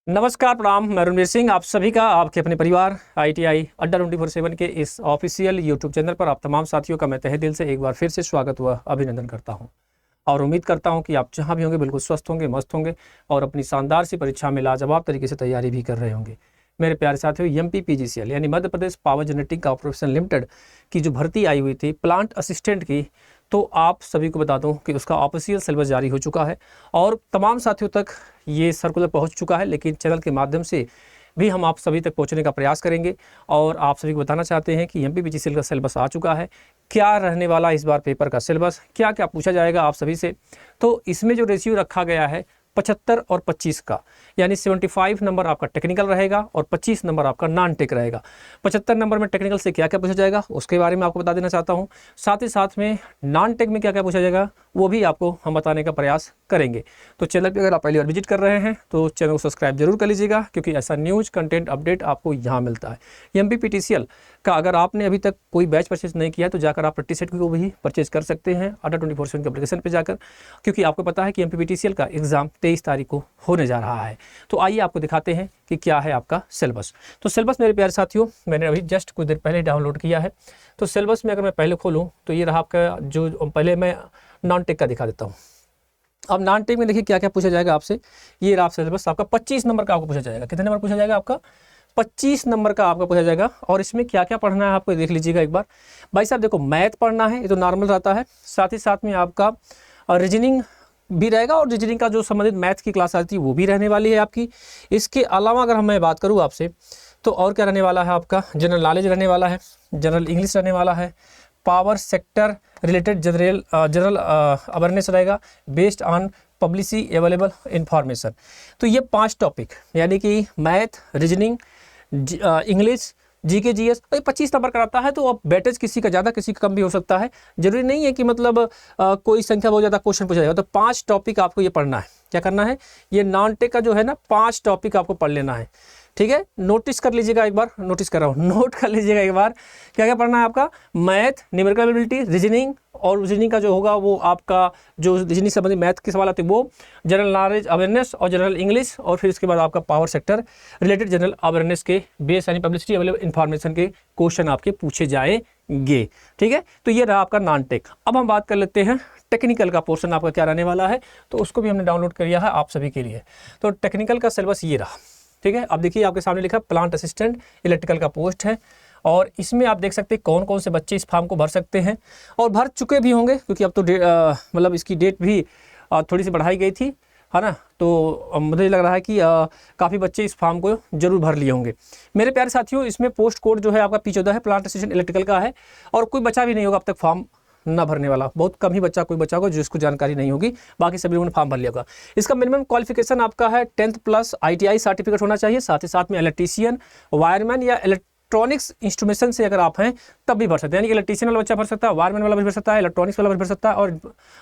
नमस्कार, प्रणाम। मैं रणवीर सिंह, आप सभी का आपके अपने परिवार ITI अड्डा 24/7 के इस ऑफिशियल यूट्यूब चैनल पर आप तमाम साथियों का मैं तहे दिल से एक बार फिर से स्वागत व अभिनंदन करता हूं और उम्मीद करता हूं कि आप जहां भी होंगे बिल्कुल स्वस्थ होंगे, मस्त होंगे और अपनी शानदार सी परीक्षा में लाजवाब तरीके से तैयारी भी कर रहे होंगे। मेरे प्यारे साथियों, MPPGCL यानी Madhya Pradesh power generating corporation limited की जो भर्ती आई हुई थी प्लांट असिस्टेंट की, तो आप सभी को बता दूं कि उसका ऑफिशियल सिलेबस जारी हो चुका है और तमाम साथियों तक ये सर्कुलर पहुंच चुका है। लेकिन चैनल के माध्यम से भी हम आप सभी तक पहुंचने का प्रयास करेंगे और आप सभी को बताना चाहते हैं कि MPPGCL का सिलेबस आ चुका है। क्या रहने वाला इस बार पेपर का सिलेबस, क्या क्या पूछा जाएगा आप सभी से। तो इसमें जो रेशियो रखा गया है 75 और 25 का, यानी 75 नंबर आपका टेक्निकल रहेगा और 25 नंबर आपका नॉन टेक रहेगा। 75 नंबर में टेक्निकल से क्या क्या पूछा जाएगा उसके बारे में आपको बता देना चाहता हूं। साथ ही साथ में नॉन टेक में क्या क्या पूछा जाएगा वो भी आपको हम बताने का प्रयास करेंगे। तो चैनल पर अगर आप पहली बार विजिट कर रहे हैं तो चैनल को सब्सक्राइब जरूर कर लीजिएगा, क्योंकि ऐसा न्यूज कंटेंट अपडेट आपको यहाँ मिलता है। MPPTCL का अगर आपने अभी तक कोई बैच परचेज नहीं किया तो जाकर आप प्रैक्टिस सेट को भी परचेज कर सकते हैं अड्डा 24/7 के एप्लीकेशन पे जाकर, क्योंकि आपको पता है कि MPPTCL का एग्जाम 23 तारीख को होने जा रहा है। तो आइए आपको दिखाते हैं कि क्या है आपका सिलेबस। तो सिलेबस मेरे प्यारे साथियों मैंने अभी जस्ट कुछ देर पहले डाउनलोड किया है। तो सिलेबस में अगर मैं पहले खोलूँ तो ये रहा आपका, जो पहले मैं नॉन टेक का दिखा देता हूँ। अब नॉन टेक में देखिए क्या क्या पूछा जाएगा आपसे। ये रहा सिलेबस आपका 25 नंबर का आपको पूछा जाएगा। कितने नंबर पूछा जाएगा आपका? 25 नंबर का आपका पूछा जाएगा। और इसमें क्या क्या पढ़ना है आपको देख लीजिएगा एक बार। भाई साहब देखो, मैथ पढ़ना है, ये तो नॉर्मल रहता है। साथ ही साथ में आपका रीजनिंग भी रहेगा और रीजनिंग का जो संबंधित मैथ की क्लास आती है वो भी रहने वाली है आपकी। इसके अलावा अगर मैं बात करूँ आपसे तो और क्या रहने वाला है आपका, जनरल नॉलेज रहने वाला है, जनरल इंग्लिश रहने वाला है, power sector related general awareness रहेगा based on publicly available information. तो ये 5 टॉपिक यानी कि math, reasoning, English, GK GS 25 number का आता है। तो अब वेटेज किसी का ज़्यादा किसी का कम भी हो सकता है, जरूरी नहीं है कि मतलब कोई संख्या बहुत ज़्यादा क्वेश्चन पूछा जाएगा। तो 5 टॉपिक आपको ये पढ़ना है। क्या करना है? ये नॉन टेक का जो है ना 5 टॉपिक आपको पढ़ लेना है, ठीक है। नोटिस कर लीजिएगा एक बार, नोटिस कर रहा हूँ, नोट कर लीजिएगा एक बार। क्या क्या पढ़ना है आपका? मैथ, न्यूमेरिकल एबिलिटी, रीजनिंग, और रीजनिंग का जो होगा वो आपका जो रीजनिंग संबंधित मैथ के सवाल आते हैं वो, जनरल नॉलेज अवेयरनेस और जनरल इंग्लिश, और फिर इसके बाद आपका power sector related general awareness के बेस यानी पब्लिसिटी अवेलेबल इन्फॉर्मेशन के क्वेश्चन आपके पूछे जाएंगे, ठीक है। तो ये रहा आपका नॉन टेक। अब हम बात कर लेते हैं टेक्निकल का पोर्शन आपका क्या रहने वाला है। तो उसको भी हमने डाउनलोड कर लिया है आप सभी के लिए। तो टेक्निकल का सिलेबस ये रहा, ठीक है। अब देखिए आपके सामने लिखा प्लांट असिस्टेंट इलेक्ट्रिकल का पोस्ट है, और इसमें आप देख सकते हैं कौन कौन से बच्चे इस फॉर्म को भर सकते हैं और भर चुके भी होंगे, क्योंकि अब तो मतलब इसकी डेट भी थोड़ी सी बढ़ाई गई थी, है ना। तो मुझे लग रहा है कि काफ़ी बच्चे इस फॉर्म को जरूर भर लिए होंगे। मेरे प्यारे साथियों, इसमें पोस्ट कोड जो है आपका P14 है, प्लांट असिस्टेंट इलेक्ट्रिकल का है, और कोई बच्चा भी नहीं होगा अब तक फॉर्म ना भरने वाला। बहुत कम ही बच्चा, कोई बच्चा होगा जिसको जानकारी नहीं होगी, बाकी सभी लोगों ने फॉर्म भर लिया होगा। इसका मिनिमम क्वालिफिकेशन आपका है 10th प्लस ITI सर्टिफिकेट होना चाहिए। साथ ही साथ में इलेक्ट्रीशियन, वायरमैन या इलेक्ट्रॉनिक्स इंस्ट्रूमेंटेशन से अगर आप हैं तब भी भर सकते हैं, यानी कि इलेक्ट्रीशियन वाला बच्चा भर सकता है, वायरमैन वाला भी भर सकता है, इलेक्ट्रॉनिक्स वाला भी भर सकता है,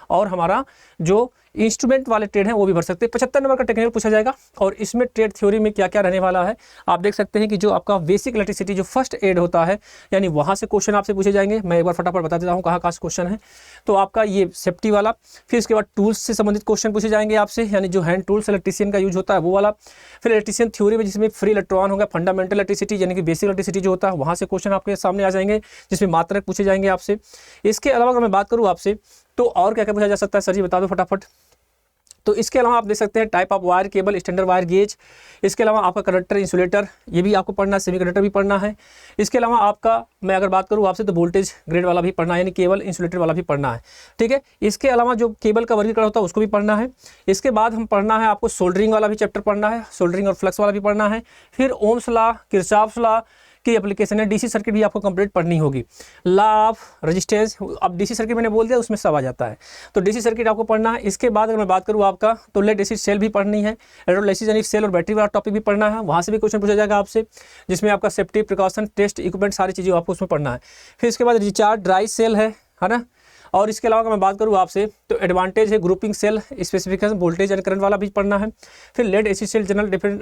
और हमारा जो इंस्ट्रूमेंट वाले ट्रेड हैं वो भी भर सकते हैं। 75 नंबर का टेक्निकल पूछा जाएगा। और इसमें ट्रेड थ्योरी में क्या क्या रहने वाला है आप देख सकते हैं कि जो आपका बेसिक इलेक्ट्रिसिटी जो फर्स्ट एड होता है, यानी वहाँ से क्वेश्चन आपसे पूछे जाएंगे। मैं एक बार फटाफट बता देता हूँ कहाँ कहाँ से क्वेश्चन है। तो आपका ये सेफ्टी वाला, फिर इसके बाद टूल्स से संबंधित क्वेश्चन पूछे जाएंगे आपसे, यानी जो हैंड टूल्स इलेक्ट्रिशियन का यूज होता है वो वाला। फिर इलेक्ट्रिशियन थ्योरी में जिसमें फ्री इलेक्ट्रॉन होगा, फंडामेंटल इलेक्ट्रिसिटी यानी कि बेसिक इलेक्ट्रिसिटी जो होता है वहाँ से क्वेश्चन आपके सामने आ जाएंगे, जिसमें मात्रक पूछे जाएंगे आपसे। इसके अलावा अगर मैं बात करूँ आपसे तो और क्या क्या पूछा जा सकता है, सर जी बता दो फटाफट। तो इसके अलावा आप देख सकते हैं type of wire cable, standard wire gauge. इसके अलावा आपका कंडक्टर इंसुलेटर ये भी आपको पढ़ना है, सेमी कंडक्टर भी पढ़ना है। इसके अलावा आपका मैं अगर बात करूँ आपसे तो वोल्टेज ग्रेड वाला भी पढ़ना है, यानी केबल इंसुलेटर वाला भी पढ़ना है, ठीक है। इसके अलावा जो केबल का वर्गीकरण होता है उसको भी पढ़ना है। इसके बाद हम पढ़ना है आपको सोल्डरिंग वाला भी चैप्टर पढ़ना है, सोल्डरिंग और फ्लक्स वाला भी पढ़ना है। फिर ओम्स लॉ, किरचॉफ्स लॉ की एप्लीकेशन है, DC सर्किट भी आपको कंप्लीट पढ़नी होगी। लॉ ऑफ रेजिस्टेंस, अब DC सर्किट मैंने बोल दिया उसमें सब आ जाता है, तो DC सर्किट आपको पढ़ना है। इसके बाद अगर मैं बात करूँ आपका तो लेड एसिड सेल भी पढ़नी है, इलेक्ट्रोलाइसिस यानी सेल और बैटरी वाला टॉपिक भी पढ़ना है, वहाँ से भी क्वेश्चन पूछा जाएगा आपसे, जिसमें आपका सेफ्टी प्रिकॉशन, टेस्ट इक्विपमेंट सारी चीज़ें आपको उसमें पढ़ना है। फिर इसके बाद रिचार्ज ड्राई सेल है ना। और इसके अलावा अगर मैं बात करूँ आपसे तो एडवांटेज है grouping cell, specification, voltage and current वाला भी पढ़ना है। फिर lead acid cell, general different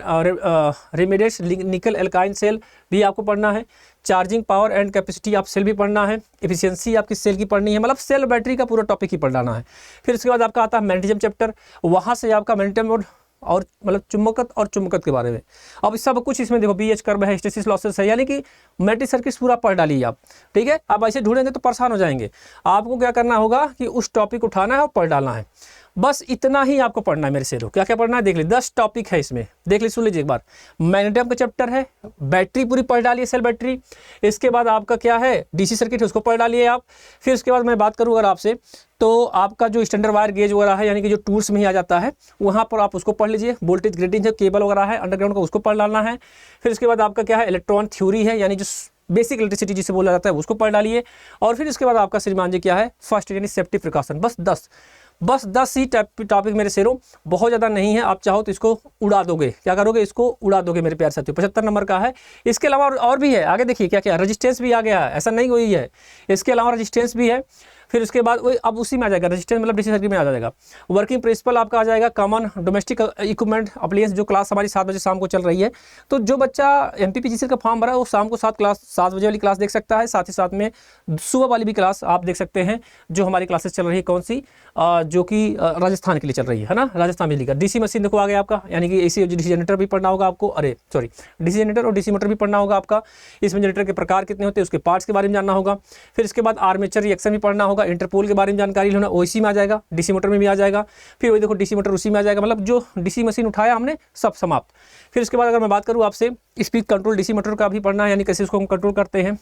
remediates, nickel एल्काइन सेल भी आपको पढ़ना है। चार्जिंग पावर एंड कैपेसिटी आप सेल भी पढ़ना है। एफिशिएंसी आपकी सेल की पढ़नी है, मतलब सेल बैटरी का पूरा टॉपिक ही पढ़ाना है। फिर इसके बाद आपका आता है मैग्नेटिज्म चैप्टर, वहाँ से आपका मैग्नेटिज्म और मतलब चुंबकत्व और चुंबकत्व के बारे में। अब सब कुछ इसमें देखो BH कर्व है, हिस्टैरिसीस लॉसेस है, यानी कि मैट्रिक्स सर्किट्स पूरा पढ़ डालिए आप, ठीक है। आप ऐसे ढूंढेंगे तो परेशान हो जाएंगे। आपको क्या करना होगा कि उस टॉपिक को उठाना है और पढ़ डालना है, बस इतना ही आपको पढ़ना है मेरे शेरों। क्या क्या पढ़ना है देख लीजिए, 10 टॉपिक है इसमें, देख लीजिए, सुन लीजिए एक बार। मैग्नेटिज्म का चैप्टर है, बैटरी पूरी पढ़ डालिए, सेल बैटरी। इसके बाद आपका क्या है, DC सर्किट है, उसको पढ़ डालिए आप। फिर उसके बाद मैं बात करूँ अगर आपसे, तो आपका जो स्टैंडर्ड वायर गेज वगैरह है, यानी कि जो टूल्स में ही आ जाता है, वहाँ पर आप उसको पढ़ लीजिए। वोल्टेज ग्रेडिंग है, केबल वगैरह है अंडरग्राउंड का, उसको पढ़ डालना है। फिर उसके बाद आपका क्या है, इलेक्ट्रॉन थ्योरी है, यानी जो बेसिक इलेक्ट्रिसिटी जिसे बोला जाता है, उसको पढ़ डालिए। और फिर इसके बाद आपका श्रीमान जी क्या है, फर्स्ट यानी सेफ्टी प्रिकॉशन। बस 10 ही टॉपिक मेरे शेरों, बहुत ज़्यादा नहीं है। आप चाहो तो इसको उड़ा दोगे, क्या करोगे, इसको उड़ा दोगे मेरे प्यारे साथियों। 75 नंबर का है। इसके अलावा और भी है, आगे देखिए क्या क्या, रेजिस्टेंस भी आ गया है, ऐसा नहीं कोई है, इसके अलावा रेजिस्टेंस भी है। फिर उसके बाद वही अब उसी में आ जाएगा, रेजिस्टेंस मतलब DC सर्किट में आ जाएगा। वर्किंग प्रिंसिपल आपका आ जाएगा, कॉमन डोमेस्टिक इक्विपमेंट अप्लायंस, जो क्लास हमारी 7 बजे शाम को चल रही है। तो जो बच्चा MPPGCL का फॉर्म भरा है वो शाम को 7 बजे वाली क्लास देख सकता है। साथ ही साथ में सुबह वाली भी क्लास आप देख सकते हैं, जो हमारी क्लासेस चल रही है, कौन सी, जो कि राजस्थान के लिए चल रही है ना, राजस्थान बिजली का। DC मशीन देखो आ गया आपका, यानी कि AC DC जनरेटर भी पढ़ना होगा आपको, DC जनरेटर और DC मोटर भी पढ़ना होगा आपका। इसमें जनरेटर के प्रकार कितने होते हैं, उसके पार्ट्स के बारे में जानना होगा। फिर इसके बाद आर्मेचर रिएक्शन भी पढ़ना होगा, इंटरपोल के बारे में जानकारी लेना, OC में आ जाएगा, DC मोटर में भी आ जाएगा। फिर वही देखो DC मोटर उसी में आ जाएगा, मतलब जो DC मशीन उठाया हमने सब समाप्त। फिर उसके बाद अगर मैं बात करूँ आपसे, स्पीड कंट्रोल DC मोटर का भी पढ़ना है, यानी कैसे उसको हम कंट्रोल करते हैं,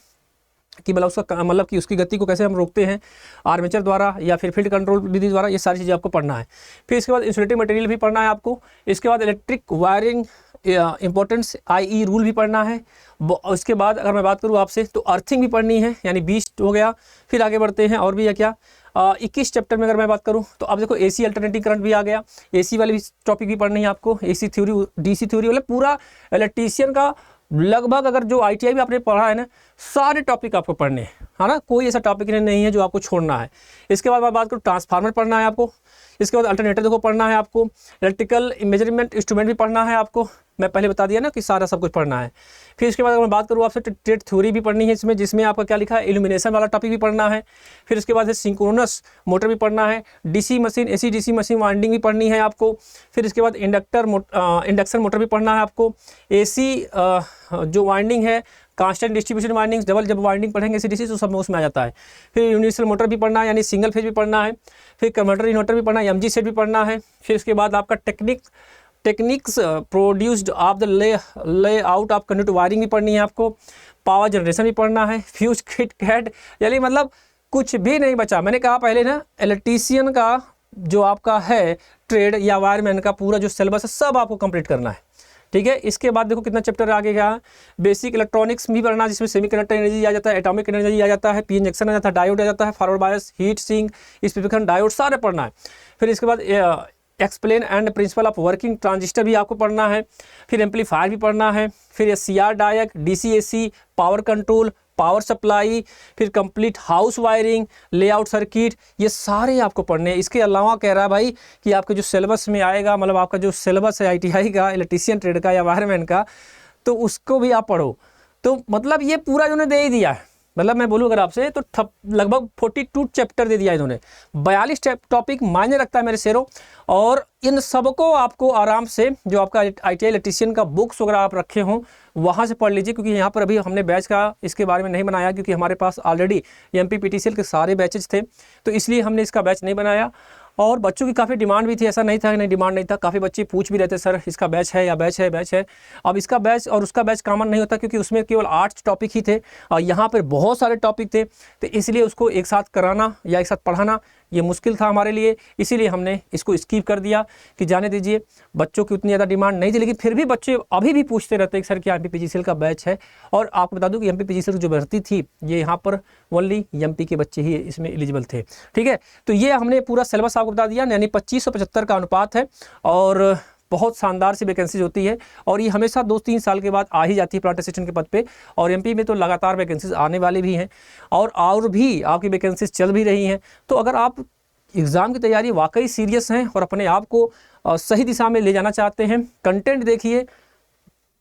कि मतलब उसका मतलब कि उसकी गति को कैसे हम रोकते हैं, आर्मेचर द्वारा या फिर फील्ड कंट्रोल विधि द्वारा, ये सारी चीज़ें आपको पढ़ना है। फिर इसके बाद इंसुलेटिंग मटेरियल भी पढ़ना है आपको। इसके बाद electric wiring importance IE rule भी पढ़ना है। उसके बाद अगर मैं बात करूँ आपसे, तो अर्थिंग भी पढ़नी है, यानी 20 हो गया। फिर आगे बढ़ते हैं, और भी है क्या, 21 चैप्टर में अगर मैं बात करूँ, तो अब देखो AC अल्टरनेटिंग करंट भी आ गया, AC वाली भी टॉपिक भी पढ़नी है आपको। AC थ्योरी, DC थ्योरी, मतलब पूरा इलेक्ट्रीशियन का लगभग, अगर जो ITI में आपने पढ़ा है ना, सारे टॉपिक आपको पढ़ने हैं, है ना, कोई ऐसा टॉपिक नहीं है जो आपको छोड़ना है। इसके बाद मैं बात करूँ, ट्रांसफार्मर पढ़ना है आपको। इसके बाद अल्टरनेटर देखो पढ़ना है आपको। इलेक्ट्रिकल मेजरमेंट इंस्ट्रूमेंट भी पढ़ना है आपको, मैं पहले बता दिया ना कि सारा सब कुछ पढ़ना है। फिर इसके बाद अगर मैं बात करूँ आपसे, ट्रेड थ्योरी भी पढ़नी है इसमें, जिसमें आपका क्या लिखा है, इल्यूमिनेशन वाला टॉपिक भी पढ़ना है। फिर इसके बाद सिंक्रोनस मोटर भी पढ़ना है, DC machine, AC DC machine winding भी पढ़नी है आपको। फिर इसके बाद इंडक्शन मोटर भी पढ़ना है आपको। AC जो वाइंडिंग है, कांस्टेंट डिस्ट्रीब्यूशन वाइंडिंग, डबल जब वाइंडिंग पढ़ेंगे AC DC तो सब उसमें आ जाता है। फिर यूनिवर्सल मोटर भी पढ़ना है, यानी सिंगल फेज भी पढ़ना है। फिर कन्वर्टर इन्वर्टर भी पढ़ना है, MG सेट भी पढ़ना है। फिर इसके बाद आपका टेक्निक्स प्रोड्यूस्ड ऑफ द ले आउट ऑफ कंडक्ट वायरिंग भी पढ़नी है आपको। पावर जनरेशन भी पढ़ना है। फ्यूज किट कैट, यानी मतलब कुछ भी नहीं बचा। मैंने कहा पहले ना, इलेक्ट्रीशियन का जो आपका है ट्रेड या वायरमैन का पूरा जो सिलेबस है सब आपको कंप्लीट करना है, ठीक है। इसके बाद देखो कितना चैप्टर आगे गया, बेसिक इलेक्ट्रॉनिक्स भी पढ़ना, जिसमें सेमीकंडक्टर एनर्जी आ जाता है, एटॉमिक एनर्जी आ जाता है, PN जंक्शन आ जाता है, डायोड आ जाता है, forward bias, heat sink, specification, diode, सारे पढ़ना है। फिर इसके बाद explain and principle of working transistor भी आपको पढ़ना है। फिर एम्पलीफायर भी पढ़ना है। फिर SCR diac, DC AC, power control, power supply, फिर complete house wiring, layout circuit, ये सारे आपको पढ़ने हैं। इसके अलावा कह रहा है भाई कि आपके जो सिलेबस में आएगा, मतलब आपका जो सिलेबस है ITI का, इलेक्ट्रीशियन ट्रेड का या वायरमैन का, तो उसको भी आप पढ़ो। तो मतलब ये पूरा इन्होंने दे ही दिया है। मतलब मैं बोलूँ अगर आपसे, तो लगभग 42 चैप्टर दे दिया इन्होंने। 42 टॉपिक मायने रखता है मेरे शेरों। और इन सबको आपको आराम से, जो आपका ITI इलेक्ट्रीशियन का बुक्स वगैरह आप रखे हों, वहाँ से पढ़ लीजिए। क्योंकि यहाँ पर अभी हमने बैच का इसके बारे में नहीं बनाया, क्योंकि हमारे पास ऑलरेडी MPPTCL के सारे बैचेज थे, तो इसलिए हमने इसका बैच नहीं बनाया। और बच्चों की काफ़ी डिमांड भी थी, ऐसा नहीं था कि नहीं डिमांड नहीं था, काफ़ी बच्चे पूछ भी रहते, सर इसका बैच है या बैच है। अब इसका बैच और उसका बैच कॉमन नहीं होता, क्योंकि उसमें केवल 8 टॉपिक ही थे और यहाँ पर बहुत सारे टॉपिक थे, तो इसलिए उसको एक साथ कराना या एक साथ पढ़ाना ये मुश्किल था हमारे लिए। इसीलिए हमने इसको स्किप कर दिया कि जाने दीजिए, बच्चों की उतनी ज़्यादा डिमांड नहीं थी। लेकिन फिर भी बच्चे अभी भी पूछते रहते हैं कि सर क्या MPPGCL का बैच है। और आपको बता दूं कि MPPGCL जो भर्ती थी, ये यहाँ पर ओनली MP के बच्चे ही इसमें एलिजिबल थे, ठीक है। तो ये हमने पूरा सिलेबस आपको बता दिया, यानी 2575 का अनुपात है और बहुत शानदार सी वैकेंसीज होती है। और ये हमेशा 2-3 साल के बाद आ ही जाती है प्लांट असिस्टेंट के पद पे। और MP में तो लगातार वैकेंसीज आने वाली भी हैं और भी आपकी वैकेंसीज चल भी रही हैं। तो अगर आप एग्ज़ाम की तैयारी वाकई सीरियस हैं और अपने आप को सही दिशा में ले जाना चाहते हैं, कंटेंट देखिए,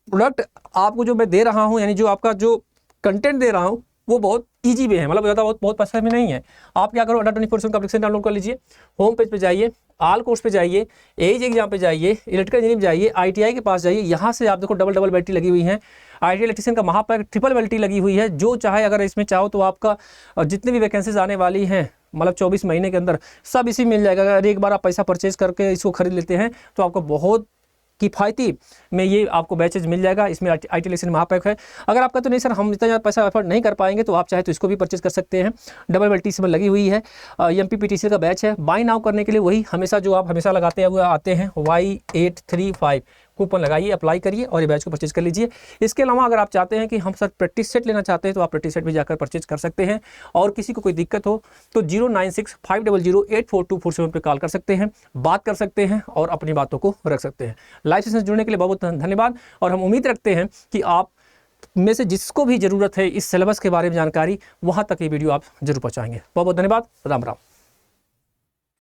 प्रोडक्ट आपको जो मैं दे रहा हूँ, यानी जो आपका जो कंटेंट दे रहा हूँ वो बहुत ईजी वे है, मतलब ज़्यादा बहुत पैसे में नहीं है। आप क्या करो, Adda 24/7 का एप्लीकेशन डाउनलोड कर लीजिए, होम पेज पे जाइए, ऑल कोर्स पे जाइए, एज एग्जाम पे जाइए, इलेक्ट्रिकल इंजीनियरिंग जाइए, ITI के पास जाइए, यहाँ से आप देखो डबल बैटरी लगी हुई है। ITI इलेक्ट्रिशियन का महापैक ट्रिपल बैटरी लगी हुई है। जो चाहे अगर इसमें चाहो तो आपका जितनी भी वैकेंसीज आने वाली हैं मतलब 24 महीने के अंदर सब इसी मिल जाएगा। अगर एक बार आप पैसा परचेज करके इसको खरीद लेते हैं तो आपको बहुत किफ़ायती में ये आपको बैचेज मिल जाएगा। इसमें ITI इलेक्ट्रिशियन महापैक है। अगर आपका तो नहीं सर हम इतना ज़्यादा पैसा एफर्ट नहीं कर पाएंगे तो आप चाहे तो इसको भी परचेज कर सकते हैं। डबल बैटरी इसमें लगी हुई है। MPPTCL का बैच है। बाय नाउ करने के लिए वही हमेशा जो आप हमेशा लगाते हुए आते हैं Y835 कूपन लगाइए, अप्लाई करिए और ये बैच को परचेज कर लीजिए। इसके अलावा अगर आप चाहते हैं कि हम सर प्रैक्टिस सेट लेना चाहते हैं तो आप प्रैक्टिस सेट भी जाकर परचेज कर सकते हैं। और किसी को कोई दिक्कत हो तो 09650084247 पे कॉल कर सकते हैं, बात कर सकते हैं और अपनी बातों को रख सकते हैं। लाइव सेशन से जुड़ने के लिए बहुत बहुत धन्यवाद और हम उम्मीद रखते हैं कि आप में से जिसको भी ज़रूरत है इस सिलेबस के बारे में जानकारी वहाँ तक ये वीडियो आप जरूर पहुँचाएंगे। बहुत बहुत धन्यवाद। राम राम।